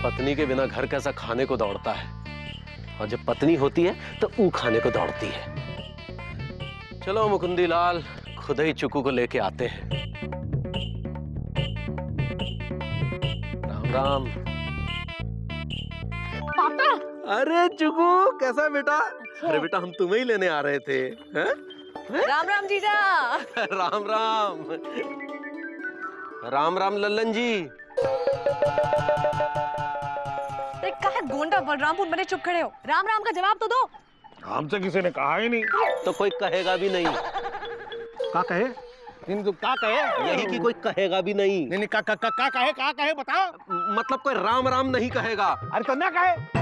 पत्नी के बिना घर कैसा खाने को दौड़ता है, और जब पत्नी होती है तो ऊ खाने को दौड़ती है। चलो मुकुंदी लाल, खुद ही चुकू को लेके आते हैं। राम राम। पापा। अरे चुकू, कैसा बेटा? अरे बेटा, हम तुम्हें ही लेने आ रहे थे। हैं? राम राम जीजा। राम राम। राम राम लल्लन जी। कहा गोंडा बलरामपुर बने चुप खड़े हो, राम राम का जवाब तो दो। हमसे किसी ने कहा ही नहीं। तो कोई कहेगा भी नहीं। का कहे? तो का कहे? यही कि कोई कहेगा भी नहीं। नहीं का कहे बताओ। मतलब कोई राम राम नहीं कहेगा। अरे तो ना कहे।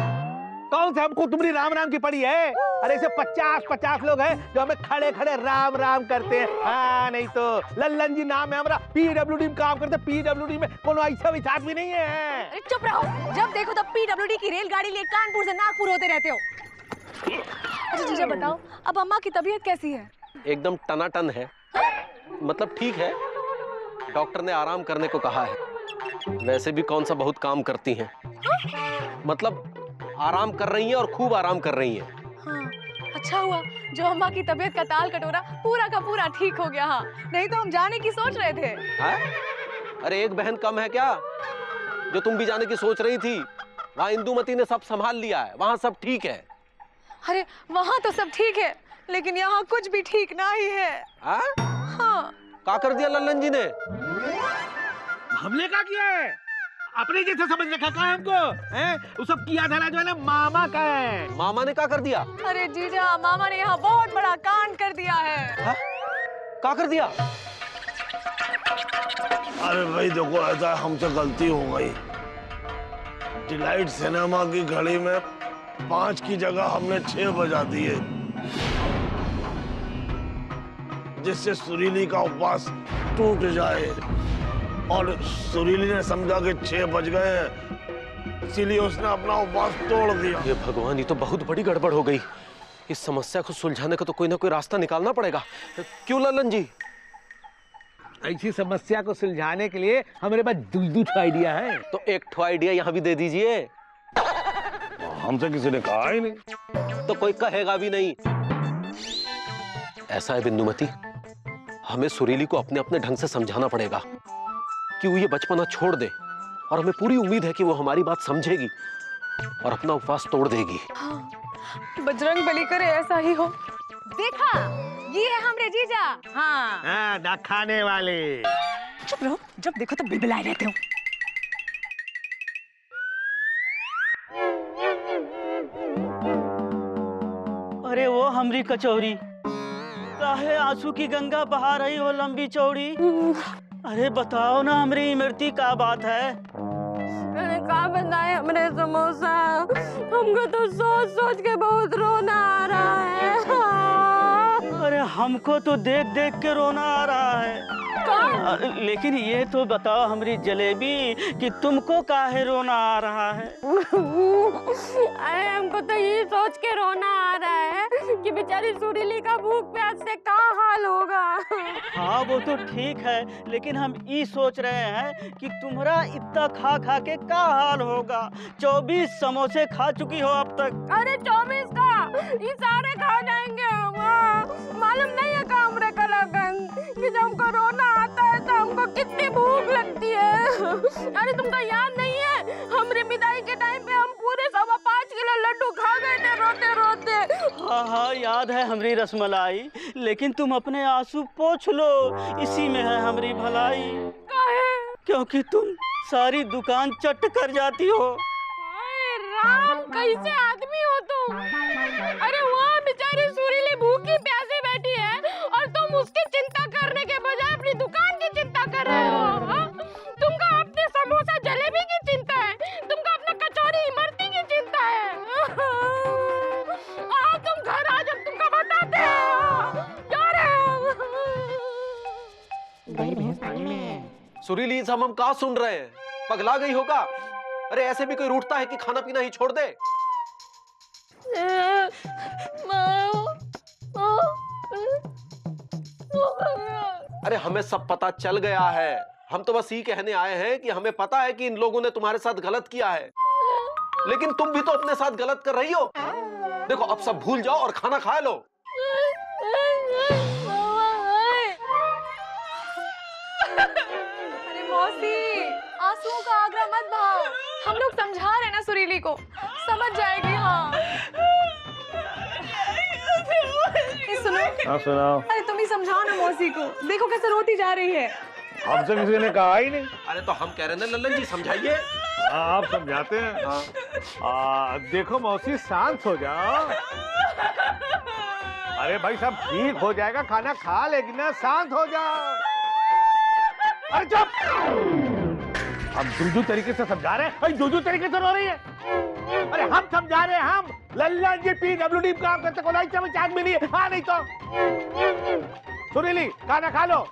कौन से हमको तुम्हारी राम राम की पड़ी है? अरे ऐसे 50 लोग हैं जो हमें खड़े खड़े राम राम करते हैं। हाँ, नहीं तो लल्लन जी नाम है हमारा, PWD में काम करते। PWD में कोनो ऐसा विचार भी नहीं है। अरे चुप रहो, जब देखो तब PWD की रेलगाड़ी लिए कानपुर से नागपुर होते रहते हो। अच्छा जीजा बताओ, अब अम्मा की तबीयत कैसी है? एकदम टनाटन है। मतलब ठीक है, डॉक्टर ने आराम करने को कहा है। वैसे भी कौन सा बहुत काम करती हैं। मतलब आराम कर रही हैं और खूब आराम कर रही हैं। हाँ, अच्छा हुआ जो अम्मा की तबीयत का ताल कटोरा पूरा का पूरा ठीक हो गया। हाँ, नहीं तो हम जाने की सोच रहे थे। हाँ? अरे एक बहन कम है क्या जो तुम भी जाने की सोच रही थी? वहाँ इंदुमती ने सब संभाल लिया है, वहाँ सब ठीक है। अरे वहाँ तो सब ठीक है, लेकिन यहाँ कुछ भी ठीक नहीं है। हाँ? हाँ। क्या कर दिया लल्लन जी ने? हमने क्या किया है? अपने जैसे समझ रखा का हमको, हैं? वो सब किया धरा जो है ना मामा का है। मामा ने क्या कर दिया? अरे जीजा, मामा ने यहाँ बहुत बड़ा कांड कर दिया है। हाँ? क्या कर दिया? अरे भाई देखो, ऐसा हमसे गलती हो गई। डिलाइट सिनेमा की घड़ी में 5 की जगह हमने 6 बजा दिए, जिससे सुरीली का उपवास टूट जाए। और सुरीली ने समझा कि 6 बज गए हैं, इसीलिए उसने अपना उपवास तोड़ दिया। ये भगवान, ये तो बहुत बड़ी गड़बड़ हो गई। इस समस्या को सुलझाने का तो कोई ना कोई रास्ता निकालना पड़ेगा। क्यों लल्लन जी? ऐसी समस्या को सुलझाने के लिए हमारे पास दूसरा आइडिया है। तो एक ठो आइडिया यहाँ भी दे दीजिए। हमसे किसी ने कहा ही नहीं। तो कोई कहेगा भी नहीं। ऐसा है बिंदुमती, हमें सुरीली को अपने अपने ढंग से समझाना पड़ेगा कि वो ये बचपना छोड़ दे, और हमें पूरी उम्मीद है कि वो हमारी बात समझेगी और अपना उपवास तोड़ देगी। हाँ, बजरंग बली करे ऐसा ही हो। देखा, ये है हमरे जीजा। हाँ, ना खाने वाले। चुप रहो, जब देखो तो बिलबिलाए रहते हो। अरे वो हमरी कचौरी, काहे आंसू की गंगा बहा रही हो लंबी चौड़ी? अरे बताओ ना हमरी इमरती का बात है? अरे का बनाए हमरे समोसा, हमको तो सोच सोच के बहुत रोना आ रहा है। अरे हमको तो देख देख के रोना आ रहा है। लेकिन ये तो बताओ हमरी जलेबी कि तुमको काहे रोना आ रहा है? अरे हमको तो ये सोच के रोना आ रहा है कि बेचारी सुरीली का भूख प्यास से क्या हाल होगा। हाँ वो तो ठीक है, लेकिन हम ये सोच रहे हैं कि तुम्हारा इतना खा खा के क्या हाल होगा। 24 समोसे खा चुकी हो अब तक। अरे 24 का ये सारे खा जाएंगे हम। मालूम नहीं है का हमरे का लगन कि जब हमको रोना आता है तो हमको कितनी भूख लगती है। अरे तुमको याद नहीं है, हमरे विदाई के टाइम पे हम पूरे 5.25 किलो लड्डू खा गए थे रोते रोते। हाँ हाँ याद है हमरी रसमलाई, लेकिन तुम अपने आंसू पोंछ लो, इसी में है हमरी भलाई। काहे? क्योंकि तुम सारी दुकान चट कर जाती हो। हाय राम, कैसे आदमी हो तुम? अरे वहाँ बेचारी सुरीली भूखी प्यासी बैठी है और तुम उसकी चिंता करने के बजाय अपनी दुकान की चिंता कर रहे हो। हाँ? तुमको अपने समोसा जलेबी की चिंता है, तुमको अपना कचौरी इमरती की चिंता है। आओ तुम घर आ, जब तुमको बताते हैं। जा रहे हो? सुरीली, सब हम कहाँ सुन रहे हैं? पगला गई होगा? अरे ऐसे भी कोई रूठता है कि खाना पीना ही छोड़ दे? अरे हमें सब पता चल गया है, हम तो बस ये कहने आए हैं कि हमें पता है कि इन लोगों ने तुम्हारे साथ गलत किया है। लेकिन तुम भी तो अपने साथ गलत कर रही हो। देखो अब सब भूल जाओ और खाना खा लो। अरे मौसी, आंसुओं का आगरा मत बहाओ। हम लोग समझा रहे ना सुरीली को, समझ जाएगी। हाँ ये सुनो। हाँ सुनाओ। अरे तुम ही समझाओ ना मौसी को, देखो कैसे रोती जा रही है। हमसे किसी ने कहा ही नहीं। अरे तो हम कह रहे हैं लल्लन जी, समझाइए। हाँ आप समझाते हैं। हाँ। देखो मौसी शांत हो जाओ। अरे भाई सब ठीक हो जाएगा, खाना खा लेगी ना, शांत हो जाओ। अरे चुप। हम दूजू तरीके से समझा रहे हैं, दूजू तरीके से रो रही है। अरे हम समझा रहे हैं, हम लल्लन जी PWD काम करते को नहीं आदमी नहीं है। हाँ नहीं तो सुरीली खाना खा लो।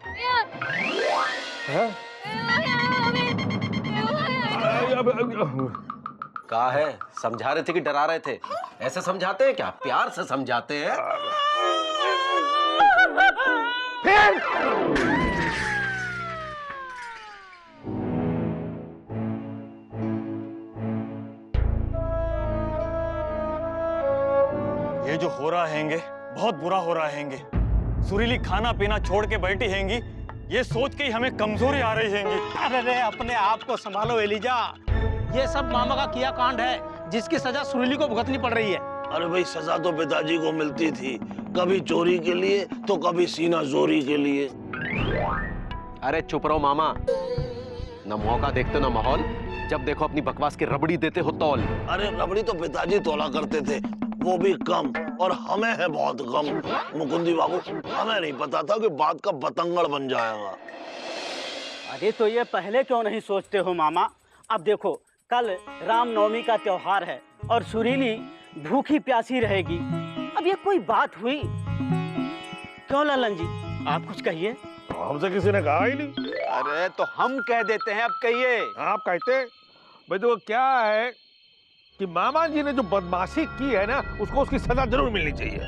कहा है, समझा रहे थे कि डरा रहे थे? ऐसे समझाते हैं क्या? प्यार से समझाते हैं। फिर ये जो हो रहा हैंगे बहुत बुरा हो रहा हैंगे। सुरीली खाना पीना छोड़ के बैठी हैंगी, ये सोच के ही हमें कमजोरी आ रही हैंगी। अरे अपने आप को संभालो एलिजा, ये सब मामा का किया कांड है जिसकी सजा सुरीली को भुगतनी पड़ रही है। अरे भाई सजा तो पिताजी को मिलती थी, कभी चोरी के लिए तो कभी सीना जोरी के लिए। अरे चुप रहो मामा, न मौका देखते ना माहौल। जब देखो अपनी बकवास की रबड़ी देते हो तौल। अरे रबड़ी तो पिताजी तोला करते थे, वो भी कम, और हमें है बहुत कम। मुकुंदी बाबू, हमें नहीं पता था कि बात का बतंगड़ बन जाएगा। अरे तो ये पहले क्यों नहीं सोचते हो मामा? अब देखो कल रामनवमी का त्योहार है और सुरीली भूखी प्यासी रहेगी। अब ये कोई बात हुई? क्यों ललन जी, आप कुछ कहिए। हमसे किसी ने कहा ही नहीं। अरे तो हम कह देते हैं, अब कहिए। आप कहते हैं भाई। तो क्या है कि मामा जी ने जो बदमाशी की है ना, उसको उसकी सजा जरूर मिलनी चाहिए।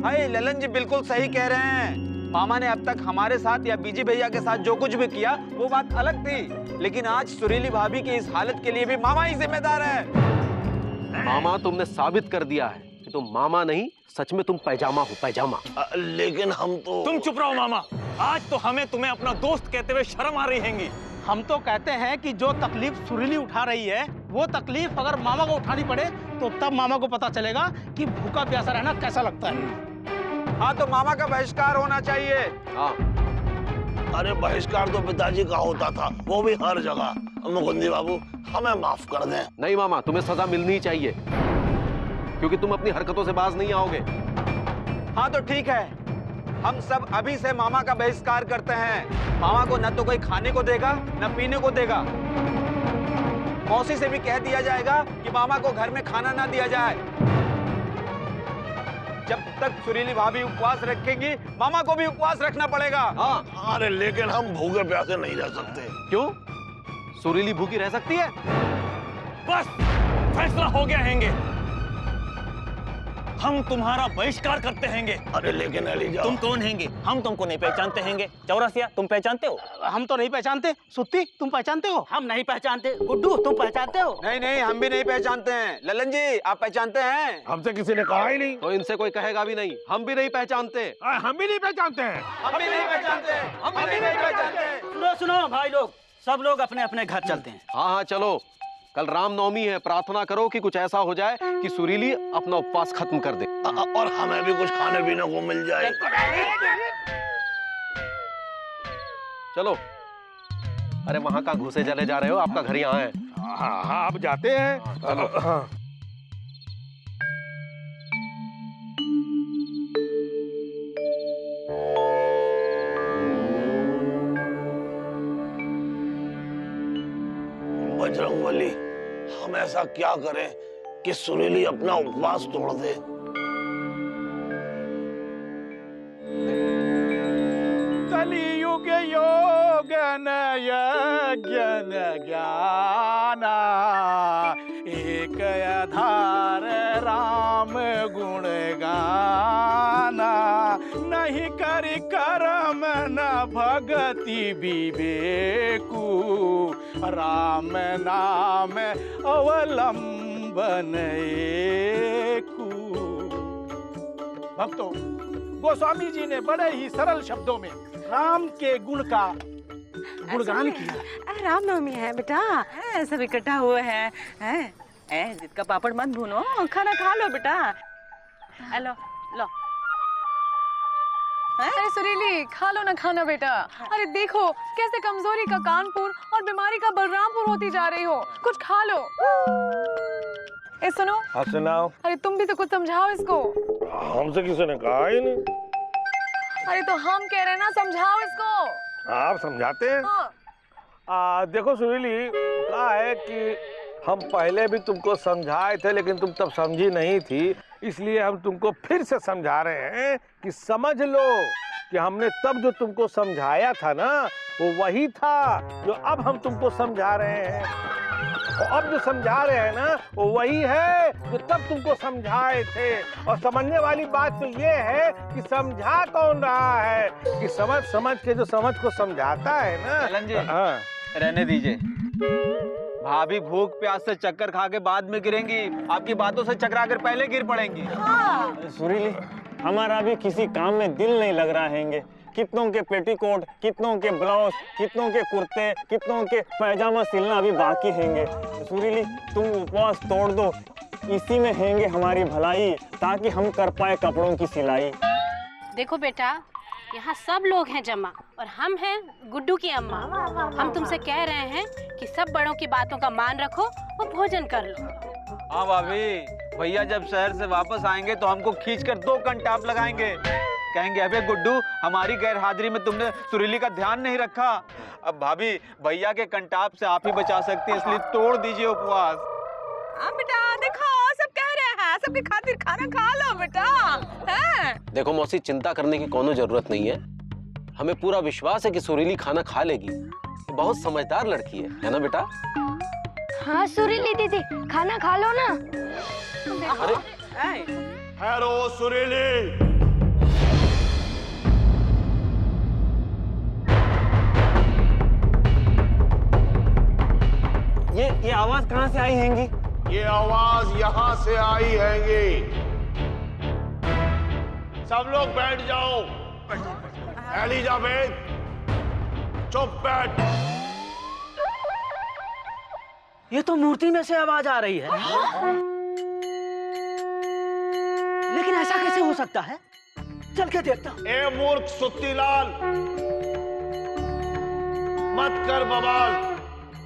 हाय ललन जी बिल्कुल सही कह रहे हैं। मामा ने अब तक हमारे साथ या बीजी भैया के साथ जो कुछ भी किया वो बात अलग थी, लेकिन आज सुरीली भाभी की इस हालत के लिए भी मामा ही जिम्मेदार है। मामा तुमने साबित कर दिया है कि तुम मामा नहीं, सच में तुम पैजामा हो, पैजामा। लेकिन हम तो। तुम चुप रहो मामा, आज तो हमें तुम्हें अपना दोस्त कहते हुए शर्म आ रही हैंगी। हम तो कहते हैं कि जो तकलीफ सुरीली उठा रही है वो तकलीफ अगर मामा को उठानी पड़े तो तब मामा को पता चलेगा कि भूखा प्यासा रहना कैसा लगता है। हाँ तो मामा का बहिष्कार होना चाहिए। हाँ। अरे बहिष्कार तो पिताजी का होता था, वो भी हर जगह। मुकुंदी बाबू हमें माफ कर दें। नहीं मामा, तुम्हें सजा मिलनी ही चाहिए, क्योंकि तुम अपनी हरकतों से बाज नहीं आओगे। हाँ तो ठीक है, हम सब अभी से मामा का बहिष्कार करते हैं। मामा को न तो कोई खाने को देगा न पीने को देगा। मौसी से भी कह दिया जाएगा कि मामा को घर में खाना ना दिया जाए। जब तक सुरीली भाभी उपवास रखेंगी, मामा को भी उपवास रखना पड़ेगा। हाँ। अरे लेकिन हम भूखे प्यासे नहीं रह सकते। क्यों? सुरीली भूखी रह सकती है? बस फैसला हो गया हैंगे, हम तुम्हारा बहिष्कार करते हैंगे। अरे लेकिन एलिजा, तुम कौन हैंगे? हम तुमको नहीं पहचानते हैंगे। चौरसिया तुम पहचानते हो? हम तो नहीं पहचानते। सुत्ती तुम पहचानते हो? हम नहीं पहचानते। गुड्डू तुम पहचानते हो? नहीं नहीं, हम भी नहीं पहचानते हैं। ललन जी आप पहचानते हैं? हमसे किसी ने कहा ही नहीं। तो इनसे कोई कहेगा भी नहीं, हम भी नहीं पहचानते। हम भी नहीं पहचानते हैं। हम भी नहीं पहचानते। हम भी नहीं पहचानते। सुनो सुनो भाई लोग, सब लोग अपने अपने घर चलते हैं। हाँ हाँ चलो, कल रामनवमी है, प्रार्थना करो कि कुछ ऐसा हो जाए कि सुरीली अपना उपवास खत्म कर दे। और हमें भी कुछ खाने पीने को मिल जाए। चलो। अरे वहां का घुसे चले जा रहे हो, आपका घर यहाँ है। हाँ हाँ आप जाते हैं। चलो। हाँ। बजरंगबली, हम ऐसा क्या करें कि सुरीली अपना उपवास तोड़ दे? कलियुग योगन यज्ञन ज्ञाना, एक आधार राम गुण गाना। नहीं करि कर्म न भगति विवेकु, राम नाम अवलंबन एकू। भक्तों, गोस्वामी जी ने बड़े ही सरल शब्दों में राम के गुण का गुणगान किया। रामनवमी है बेटा, सब इकट्ठा हुए हैं। जिद का पापड़ मत भूनो, खाना खा लो बेटा। लो लो। अरे सुरीली, खा लो ना खाना बेटा। अरे देखो कैसे कमजोरी का कानपुर और बीमारी का बलरामपुर होती जा रही हो, कुछ खा लो। ए सुनो। हाँ सुनाओ। अरे तुम भी तो कुछ समझाओ इसको। हमसे किसी ने कहा ही नहीं। अरे तो हम कह रहे ना, समझाओ इसको। आप समझाते हैं। हाँ। देखो सुरीली, क्या है कि हम पहले भी तुमको समझाए थे, लेकिन तुम तब समझी नहीं थी, इसलिए हम तुमको फिर से समझा रहे हैं कि समझ लो कि हमने तब जो तुमको समझाया था ना, वो वही था जो अब हम तुमको समझा रहे हैं। और अब जो समझा रहे हैं ना, वो वही है जो तब तुमको समझाए थे। और समझने वाली बात तो ये है कि समझा कौन रहा है, कि समझ समझ के जो समझ को समझाता है ना। ललन जी, हाँ। रहने दीजिए। भाभी भूख प्यास से चक्कर खा के बाद में गिरेंगी, आपकी बातों से चकरा कर पहले गिर पड़ेंगी। सुरीली, हमारा भी किसी काम में दिल नहीं लग रहा हैंगे। कितनों के पेटीकोट, कितनों के ब्लाउज, कितनों के कुर्ते, कितनों के पैजामा सिलना अभी बाकी हैंगे। सुरीली, तुम उपवास तोड़ दो, इसी में हैंगे हमारी भलाई, ताकि हम कर पाए कपड़ों की सिलाई। देखो बेटा, यहाँ सब लोग हैं जमा और हम हैं गुड्डू की अम्मा। हम तुमसे कह रहे हैं कि सब बड़ों की बातों का मान रखो और भोजन कर लो। हाँ भाभी, भैया जब शहर से वापस आएंगे तो हमको खींचकर 2 कंटाप लगाएंगे। कहेंगे अबे गुड्डू, हमारी गैर हाजिरी में तुमने सुरीली का ध्यान नहीं रखा। अब भाभी, भैया के कंटाप से आप ही बचा सकती हैं, इसलिए तोड़ दीजिए उपवास। बेटा देखो, सब कह रहे हैं, सबके खातिर खाना खा लो बेटा। देखो मौसी, चिंता करने की कोनो जरूरत नहीं है। हमें पूरा विश्वास है कि सुरीली खाना खा लेगी। बहुत समझदार लड़की है ना बेटा? हाँ सुरीली दीदी, खाना खा लो ना। अरे हेलो सुरीली, ये आवाज कहाँ से आई हैंगी? ये आवाज यहाँ से आई हैंगी। सब लोग बैठ जाओ। एलिजाबेथ, चुप बैठ। ये तो मूर्ति में से आवाज आ रही है। लेकिन ऐसा कैसे हो सकता है? चल के देखता हूं। ए मूर्ख सुत्तीलाल, मत कर बवाल,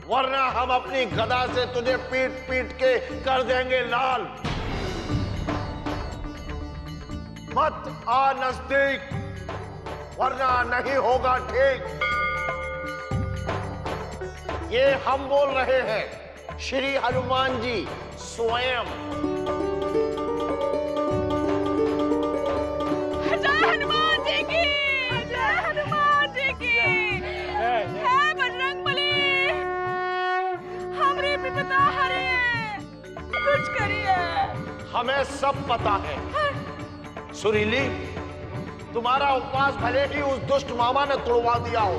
वरना हम अपनी गदा से तुझे पीट पीट के कर देंगे लाल। मत आ नजदीक, वरना नहीं होगा ठीक। ये हम बोल रहे हैं, श्री हनुमान जी स्वयं। जय हनुमान जी की, जय हनुमान जी की। है बजरंगबली, हमरे विपदा हरे, कुछ करिए। हमें सब पता है। सुरीली, तुम्हारा उपवास भले ही उस दुष्ट मामा ने तोड़वा दिया हो,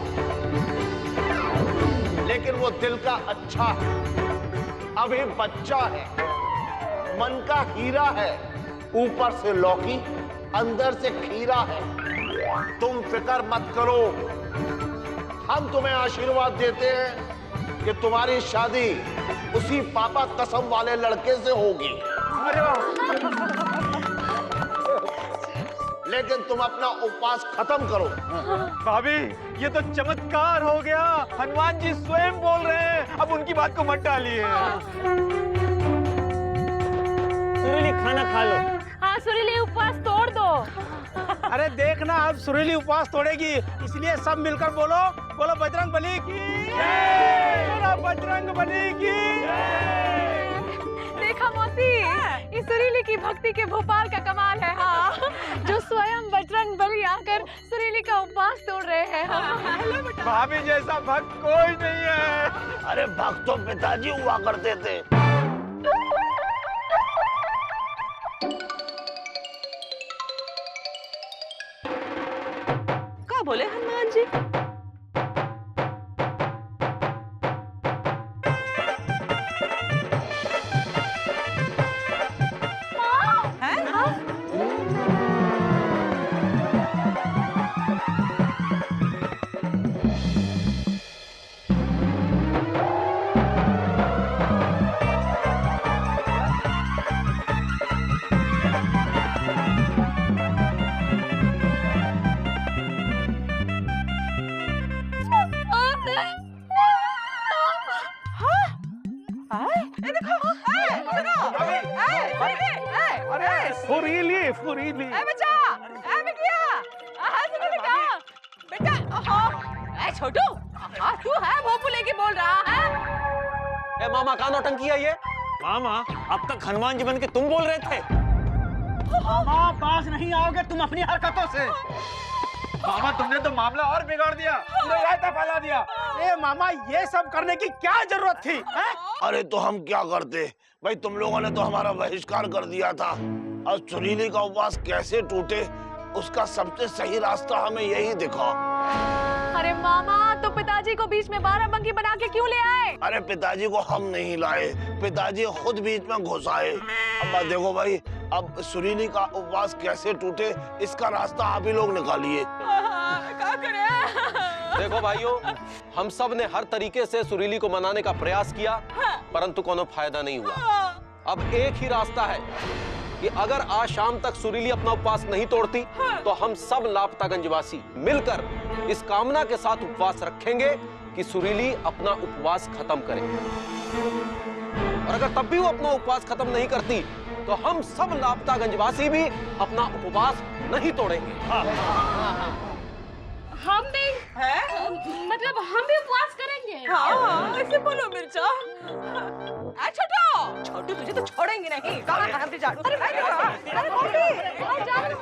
लेकिन वो दिल का अच्छा है, अभी बच्चा है, मन का हीरा है, ऊपर से लौकी, अंदर से खीरा है। तुम फिक्र मत करो, हम तुम्हें आशीर्वाद देते हैं कि तुम्हारी शादी उसी पापा कसम वाले लड़के से होगी। लेकिन तुम अपना उपवास खत्म करो। भाभी, ये तो चमत्कार हो गया। हनुमान जी स्वयं बोल रहे हैं, अब उनकी बात को मत टालिए। सुरीली, खाना खा लो। हाँ सुरीली, उपवास तोड़ दो। अरे देखना, अब सुरीली उपवास तोड़ेगी, इसलिए सब मिलकर बोलो, बोलो बजरंगबली की जय, बोलो बजरंगबली की जय। देखा मौसी, इस सुरीली की भक्ति के भोपाल का कमाल है। हाँ, जो स्वयं बजरंगबली आकर सुरीली का उपवास तोड़ रहे हैं। हाँ। भाभी जैसा भक्त कोई नहीं है। अरे भक्त तो पिताजी हुआ करते थे। क्या बोले हनुमान जी? अरे सुरीली सुरीली। ए बच्चा, ए बिटिया, सुनो बेटा, बेटा, ए छोटू, तू है भोपू लेके बोल रहा है? ए मामा का नौटंकी है ये? मामा अब तक हनुमान जी बन के तुम बोल रहे थे। मामा पास नहीं आओगे तुम अपनी हरकतों से। मामा तुमने तो मामला और बिगाड़ दिया, पूरा रायता फैला दिया। ए मामा ये सब करने की क्या जरूरत थी? हैं? अरे तो हम क्या करते भाई, तुम लोगों ने तो हमारा बहिष्कार कर दिया था। और सुरीली का उपवास कैसे टूटे उसका सबसे सही रास्ता हमें यही दिखा। अरे मामा, तो पिताजी को बीच में बाराबंकी बना के क्यों ले आए? अरे पिताजी को हम नहीं लाए, पिताजी खुद बीच में घुस आए। अब देखो भाई, अब सुरीली का उपवास कैसे टूटे इसका रास्ता आप ही लोग निकालिए। क्या करें? देखो भाइयों, हम सब ने हर तरीके से सुरीली को मनाने का प्रयास किया, परंतु कोनो फायदा नहीं हुआ। अब एक ही रास्ता है कि अगर आज शाम तक सुरीली अपना उपवास नहीं तोड़ती, तो हम सब लापतागंजवासी मिलकर इस कामना के साथ उपवास रखेंगे कि सुरीली अपना उपवास खत्म करे। और अगर तब भी वो अपना उपवास खत्म नहीं करती, तो हम सब लापतागंजवासी भी अपना उपवास नहीं तोड़ेंगे। हम भी मतलब हम भी उपवास करेंगे। हाँ, ऐसे बोलो मिर्चा। छोटू, छोटू तुझे तो छोड़ेंगे नहीं। कहाँ है? अरे अरे